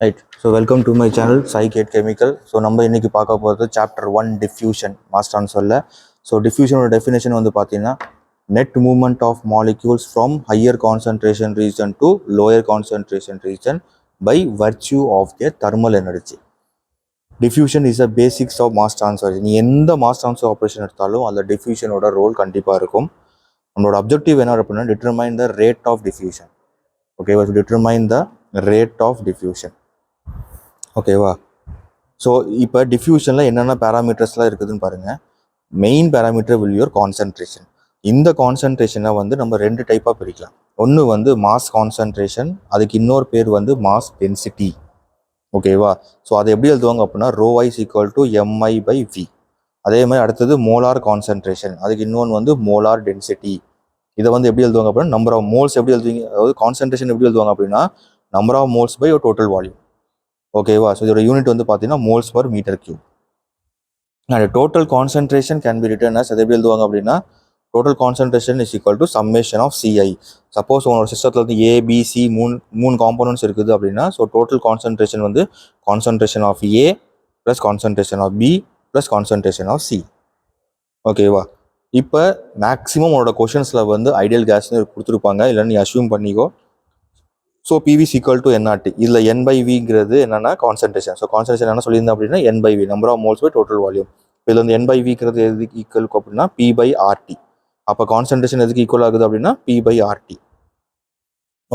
Right. So welcome to my channel Psych Chemical. So நம்ம இன்னைக்கு பார்க்க போகிறது சாப்டர் 1 diffusion மாஸ்டர்னு சொல்ல. ஸோ டிஃப்யூஷனோட டெஃபினேஷன் வந்து பார்த்தீங்கன்னா net movement of molecules from higher concentration region to lower concentration region by virtue of their thermal energy. Diffusion is the basics of mass transfer. நீ எந்த mass transfer operation எடுத்தாலும் அதில் டிஃப்யூஷனோட role கண்டிப்பாக இருக்கும். நம்மளோட objective என்ன அப்படின்னா determine the rate of diffusion. ஓகேவா? Determine the rate of diffusion. ஓகேவா? ஸோ இப்போ டிஃப்யூஷனில் என்னென்ன பேராமீட்டர்ஸ்லாம் இருக்குதுன்னு பாருங்கள். Main parameter will your concentration. இந்த கான்சன்ட்ரேஷனை வந்து நம்ம ரெண்டு டைப்பாக பிரிக்கலாம். ஒன்று வந்து மாஸ் கான்சன்ட்ரேஷன், அதுக்கு இன்னொரு பேர் வந்து மாஸ் டென்சிட்டி. ஓகேவா? ஸோ அதை எப்படி எழுதுவாங்க அப்படின்னா rho is equal to MI by V. அதே மாதிரி அடுத்தது மோலார் கான்சன்ட்ரேஷன், அதுக்கு இன்னொன்று வந்து மோலார் டென்சிட்டி. இதை வந்து எப்படி எழுதுவாங்க அப்படின்னா நம்பர் ஆஃப் மோல்ஸ் எப்படி எழுதுவீங்க, அதாவது கான்சன்ட்ரேஷன் எப்படி எழுதுவாங்க அப்படின்னா number of moles by total volume. ஓகேவா? ஸோ இதோட யூனிட் வந்து பார்த்தீங்கன்னா moles per metre cube. And total concentration can be written as, அதை எப்படி எழுதுவாங்க அப்படின்னா total concentration is equal to summation of CI. Suppose உங்களோட சிஸ்டத்தில் வந்து ஏபிசி மூணு காம்போனன்ட்ஸ் இருக்குது அப்படின்னா ஸோ டோட்டல் கான்சன்ட்ரேஷன் வந்து concentration of A plus concentration of B plus concentration of C. ஓகேவா? இப்போ மேக்ஸிமம் உங்களோட கொஷன்ஸில் வந்து ஐடியல் கேஸ்னு கொடுத்துருப்பாங்க, இல்லைன்னு நீ அஷ்யூம் பண்ணிக்கோ. So PV equal to NRT. இதில் என் பை விங்கிறது என்னன்னா கான்சன்ட்ரேஷன். ஸோ கான்சன்ட்ரேஷன் என்ன சொல்லியிருந்தேன் அப்படின்னா N by V, number of moles by total volume. இதில் வந்து என் பை விங்கிறது எதுக்கு ஈக்குவல் அப்படின்னா பி பை ஆர்டி. அப்போ கான்சன்ட்ரேஷன் எதுக்கு ஈக்குவல் ஆகுது அப்படின்னா பி பை ஆர்டி.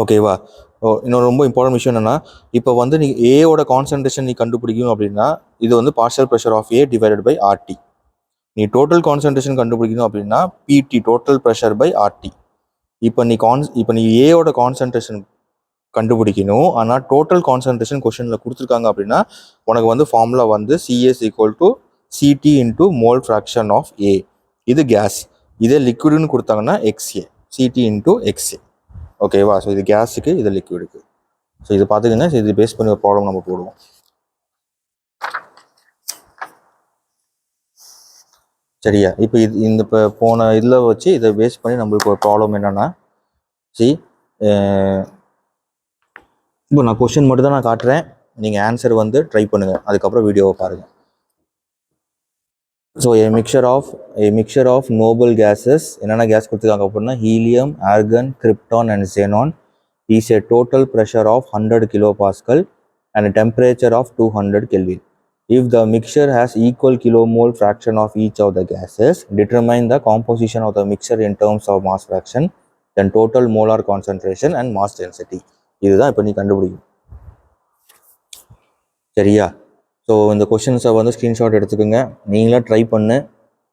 ஓகேவா? இன்னொரு ரொம்ப இம்பார்ட்டன்ட் விஷயம் என்னன்னா இப்போ வந்து நீ ஏவோட கான்சன்ட்ரேஷன் நீ கண்டுபிடிக்கணும் அப்படின்னா இது வந்து partial pressure of A divided by RT. நீ டோட்டல் கான்சன்ட்ரேஷன் கண்டுபிடிக்கணும் அப்படின்னா பிடி டோட்டல் ப்ரெஷர் பை ஆர்டி. இப்போ நீ ஏவோட கான்சன்ட்ரேஷன் கண்டுபிடிக்கணும், ஆனால் டோட்டல் கான்சன்ட்ரேஷன் கொஷனில் கொடுத்துருக்காங்க அப்படின்னா உனக்கு வந்து ஃபார்முலா வந்து CS equal to CT into mole fraction of A. இது கேஸ். இதே லிக்விடுன்னு கொடுத்தாங்கன்னா எக்ஸ்ஏ, சிடி இன்டூ எக்ஸ்ஏ. ஓகேவா? ஸோ இது கேஸுக்கு, இது லிக்விடுக்கு. ஸோ இது பார்த்துக்கங்க. ஸோ இது பேஸ் பண்ணி ஒரு ப்ராப்ளம் நம்ம போடுவோம். சரியா? இப்போ இந்த இப்போ போன இதில் வச்சு இதை பேஸ் பண்ணி நம்மளுக்கு ஒரு ப்ராப்ளம் என்னென்னா இப்போ நான் கொஷின் மட்டும் தான் நான் காட்டுறேன், நீங்கள் ஆன்சர் வந்து ட்ரை பண்ணுங்கள், அதுக்கப்புறம் வீடியோவை பாருங்கள். So a mixture of noble gases, என்னென்ன கேஸ் கொடுத்துருக்காங்க அப்படின்னா helium, organ, krypton and xenon is a total pressure of 100 kilopascal and a temperature of 200 Kelvin. If the mixture has equal kilomole fraction of each of the gases, determine the composition of the mixture in terms of mass fraction, then total molar concentration and mass density. இதுதான் இப்போ நீ கண்டுபிடிக்கும். சரியா? So இந்த கொஷின்ஸை வந்து screenshot எடுத்துக்கோங்க, நீங்களாம் try பண்ணு,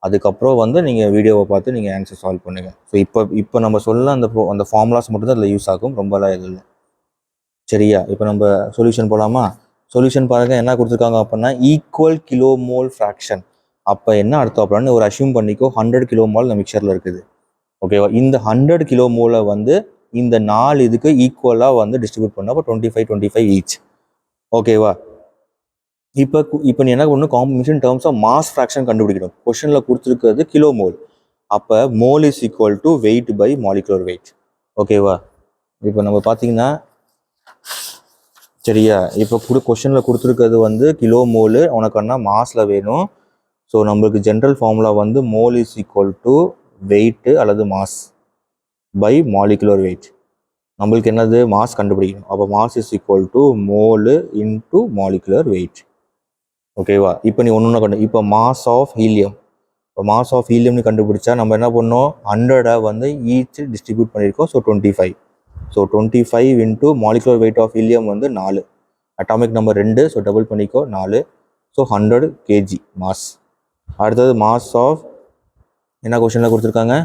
அதுக்கப்புறம் வந்து நீங்கள் வீடியோவை பார்த்து நீங்கள் ஆன்சர் சால்வ் பண்ணுங்கள். ஸோ இப்போ நம்ம சொல்ல அந்த ஃபார்முலாஸ் மட்டும் தான் அதில் யூஸ் ஆகும், ரொம்பலாம் இது இல்லை. சரியா? இப்போ நம்ம சொல்யூஷன் போகலாமா? சொல்யூஷன் பாருங்கள், என்ன கொடுத்துருக்காங்க அப்படின்னா ஈக்குவல் கிலோமோல் ஃப்ராக்ஷன். அப்போ என்ன அர்த்தம் அப்படின்னா ஒரு அஷ்யூம் பண்ணிக்கோ 100 கிலோமோல் இந்த மிக்சரில் இருக்குது. ஓகேவா? இந்த 100 கிலோமோலை வந்து இந்த 4 இதுக்கு ஈக்குவலாக வந்து டிஸ்ட்ரிபியூட் பண்ணோம். அப்போ 25 ஈச். ஓகேவா? இப்போ நீ என்ன பண்ணணும், combination terms of mass fraction கண்டுபிடிக்கணும். கொஷனில் கொடுத்துருக்கிறது கிலோ மோல். அப்போ mole is equal to weight by molecular weight. ஓகேவா? இப்போ நம்ம பார்த்தீங்கன்னா சரியா, இப்போ கொஷனில் கொடுத்துருக்கிறது வந்து கிலோ மோலு, உனக்குன்னா மாஸில் வேணும். ஸோ நம்மளுக்கு ஜென்ரல் ஃபார்முலா வந்து mole is equal to weight அல்லது மாஸ் பை மாலிகுலர் வெயிட். நம்மளுக்கு என்னது மாஸ் கண்டுபிடிக்கணும். அப்போ mass is equal to mole into molecular weight. ஓகேவா? இப்போ நீ ஒன்று இப்போ மாஸ் ஆஃப் ஹீலியம், இப்போ மாஸ் ஆஃப் ஹீலியம்னு கண்டுபிடிச்சா நம்ம என்ன பண்ணோம், 100 வந்து ஈச் டிஸ்ட்ரிபியூட் பண்ணியிருக்கோம். So 25. So 25 into molecular weight of helium வந்து 4, அட்டாமிக் நம்பர் 2. ஸோ டபுள் பண்ணிக்கோ 4. So 100 kg mass. அடுத்தது மாஸ் ஆஃப் என்ன கொஷனில் கொடுத்துருக்காங்க,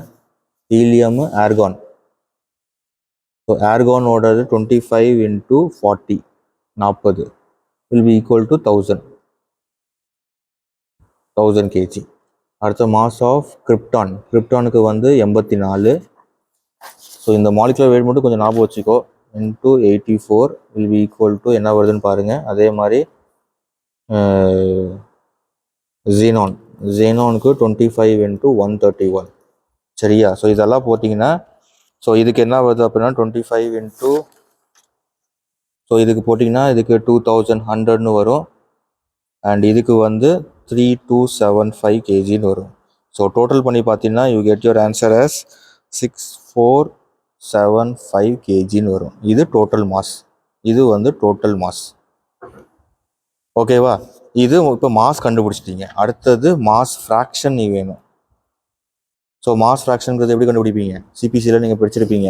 ஹீலியம், ஆர்கான். ஸோ ஆர்கானோடது 25 into 40 will be equal to 1000 kg. அடுத்த மாஸ் ஆஃப் கிரிப்டானுக்கு வந்து 84. ஸோ இந்த மாலிகுலர் வெயிட் மட்டும் கொஞ்சம் ஞாபகம் வச்சுக்கோ, into 84 will be equal to என்ன வருதுன்னு பாருங்கள். அதே மாதிரி ஜீனானுக்கு 25 இன்டூ 131. சரியா? ஸோ இதெல்லாம் போட்டிங்கன்னா ஸோ இதுக்கு என்ன வருது அப்படின்னா 25 இன்டூ ஸோ இதுக்கு போட்டிங்கன்னா இதுக்கு 2100ன்னு வரும். அண்ட் இதுக்கு வந்து 3275 kgன்னு வரும். ஸோ டோட்டல் பண்ணி பார்த்தீங்கன்னா you get your answer as 6475 kgன்னு வரும். இது டோட்டல் மாஸ். இது வந்து டோட்டல் மாஸ். ஓகேவா? இது இப்போ மாஸ் கண்டுபிடிச்சிட்டீங்க. அடுத்தது மாஸ் ஃப்ராக்ஷன் நீ வேணும். ஸோ மாஸ் ஃப்ராக்ஷன்ங்கிறது எப்படி கண்டுபிடிப்பீங்க? சிபிசியில் நீங்கள் படிச்சிருப்பீங்க.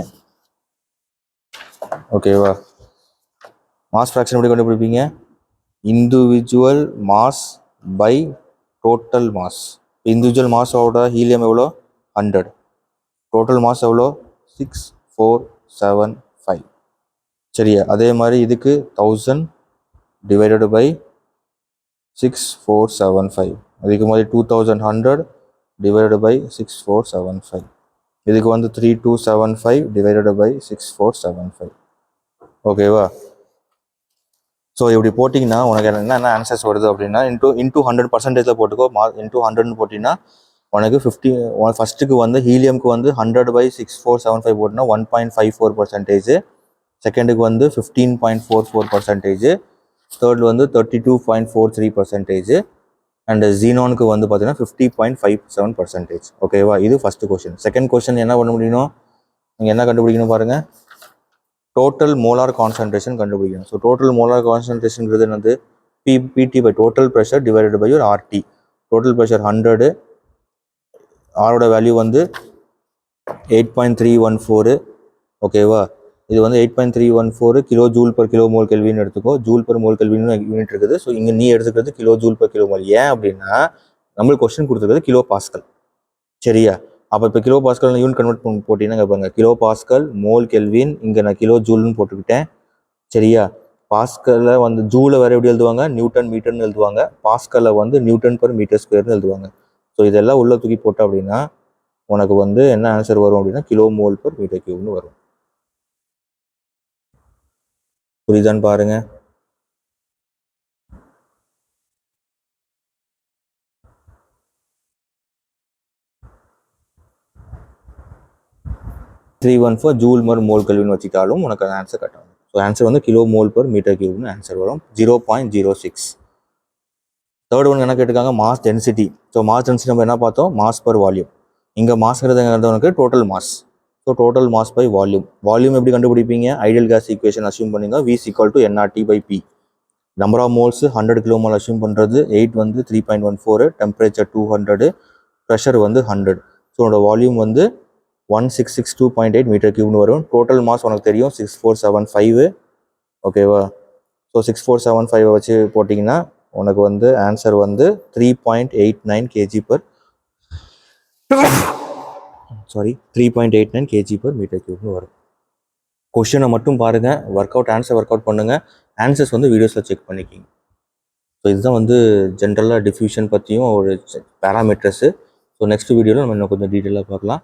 ஓகேவா? மாஸ் ஃப்ராக்ஷன் எப்படி கண்டுபிடிப்பீங்க? Individual mass by total mass. Individual மாஸோட ஹீலியம் எவ்வளோ? 100. டோட்டல் மாஸ் எவ்வளோ? 6475. சரியா? அதே மாதிரி இதுக்கு 1000 டிவைடட் பை 6475. அதுக்கு மாதிரி 2100 divided by 6475. இதுக்கு வந்து 3275 divided by 6475. ஓகேவா? ஸோ இப்படி போட்டிங்கன்னா உனக்கு என்ன ஆன்சர்ஸ் வருது அப்படின்னா இன்டூ 100% போட்டுக்கோ. இன்டூ 100ன்னு போட்டிங்கன்னா உனக்கு 50. ஃபஸ்ட்டுக்கு வந்து ஹீலியம்க்கு வந்து 100/6475 போட்டினா 1.54%. செகண்டுக்கு வந்து 15.44%. தேர்டில் வந்து 32.43%. அண்ட் ஜீனானுக்கு வந்து பார்த்தீங்கன்னா 50.57%. ஓகேவா? இது ஃபர்ஸ்ட் கொஸ்டின். செகண்ட் கொஸ்டின் என்ன பண்ண முடியணும்? நீங்கள் என்ன கண்டுபிடிக்கணும் பாருங்கள். டோட்டல் மோலார் கான்சன்ட்ரேஷன் கண்டுபிடிக்கணும். ஸோ டோட்டல் மோலார் கான்சன்ட்ரேஷன்ங்கிறது என்னது? PT by total pressure divided by ஒரு ஆர்டி. டோட்டல் ப்ரெஷர் 100, ஆரோட வேல்யூ வந்து 8.314. ஓகேவா? இது வந்து 8.314 kilo joule per kilo mole kelvin எடுத்துக்கோ. Joule per mole kelvin unit இருக்குது. ஸோ இங்கே நீ எடுத்துக்கிறது kilo joule per kilo mole. ஏன் அப்படின்னா நம்மளுக்கு கொஸ்டின் கொடுத்துருக்கிறது கிலோ பாஸ்கல். சரியா? அப்போ இப்போ கிலோ பாஸ்கல் யூனிட் கன்வெர்ட் போட்டிங்கன்னா பாருங்க, கிலோ பாஸ்கல் மோல் கெல்வின், இங்கே நான் கிலோ ஜூல்னு போட்டுக்கிட்டேன். சரியா? பாஸ்கலில் வந்து ஜூலை வேறு எப்படி எழுதுவாங்க? நியூட்டன் மீட்டர்னு எழுதுவாங்க. பாஸ்கலில் வந்து நியூட்டன் பர் மீட்டர் ஸ்கொயர்னு எழுதுவாங்க. ஸோ இதெல்லாம் உள்ள தூக்கி போட்டோம் அப்படின்னா உனக்கு வந்து என்ன ஆன்சர் வரும் அப்படின்னா கிலோ மோல் பர் மீட்டர் கியூப்னு வரும். புரியுதான்னு பாருங்க. ஜூல் மர் மோல் கெல்வின் வச்சுட்டாலும் உனக்கு ஆன்சர் கட் ஆகும். ஸோ ஆன்சர் வந்து கிலோ மோல் பர் மீட்டர் கியூப்னு ஆன்சர் வரும். 0.06. தேர்ட் ஒன் என்ன கேட்டிருக்காங்க? Mass density. So mass density நம்ம என்ன பார்த்தோம்? Mass per volume. இங்கே மாஸ்ங்கிறது உனக்கு total mass. So total mass by volume. Volume எப்படி கண்டுபிடிப்பீங்க? ஐடியல் கேஸ் ஈக்குவேஷன் அசியூம் பண்ணிங்க. V = nRT/P. Number of moles 100 kilo mole assume பண்ணுறது. 8 வந்து 3.14. டெம்பரேச்சர் 200. ப்ரெஷர் வந்து 100. ஸோ உன்னோட வால்யூம் வந்து 1662.8 மீட்டர் கியூப்னு வரும். டோட்டல் மாஸ் உனக்கு தெரியும் 6475. ஓகேவா? ஸோ 6475 வச்சு போட்டிங்கன்னா உனக்கு வந்து ஆன்சர் வந்து 3.89 kg per மீட்டர் கியூப்னு வரும். கொஷினை மட்டும் பாருங்கள், ஒர்க் அவுட் பண்ணுங்கள். ஆன்சர்ஸ் வந்து வீடியோஸில் செக் பண்ணிக்கிங்க. ஸோ இதுதான் வந்து ஜென்ரலாக டிஃப்யூஷன் பற்றியும் ஒரு பேராமீட்டர்ஸு. ஸோ நெக்ஸ்ட் வீடியோவில் நம்ம இன்னும் கொஞ்சம் டீட்டெயிலாக பார்க்கலாம்.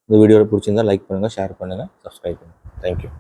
இந்த வீடியோவில் பிடிச்சிருந்தா லைக் பண்ணுங்கள், ஷேர் பண்ணுங்கள், சப்ஸ்கிரைப் பண்ணுங்கள். தேங்க்யூ.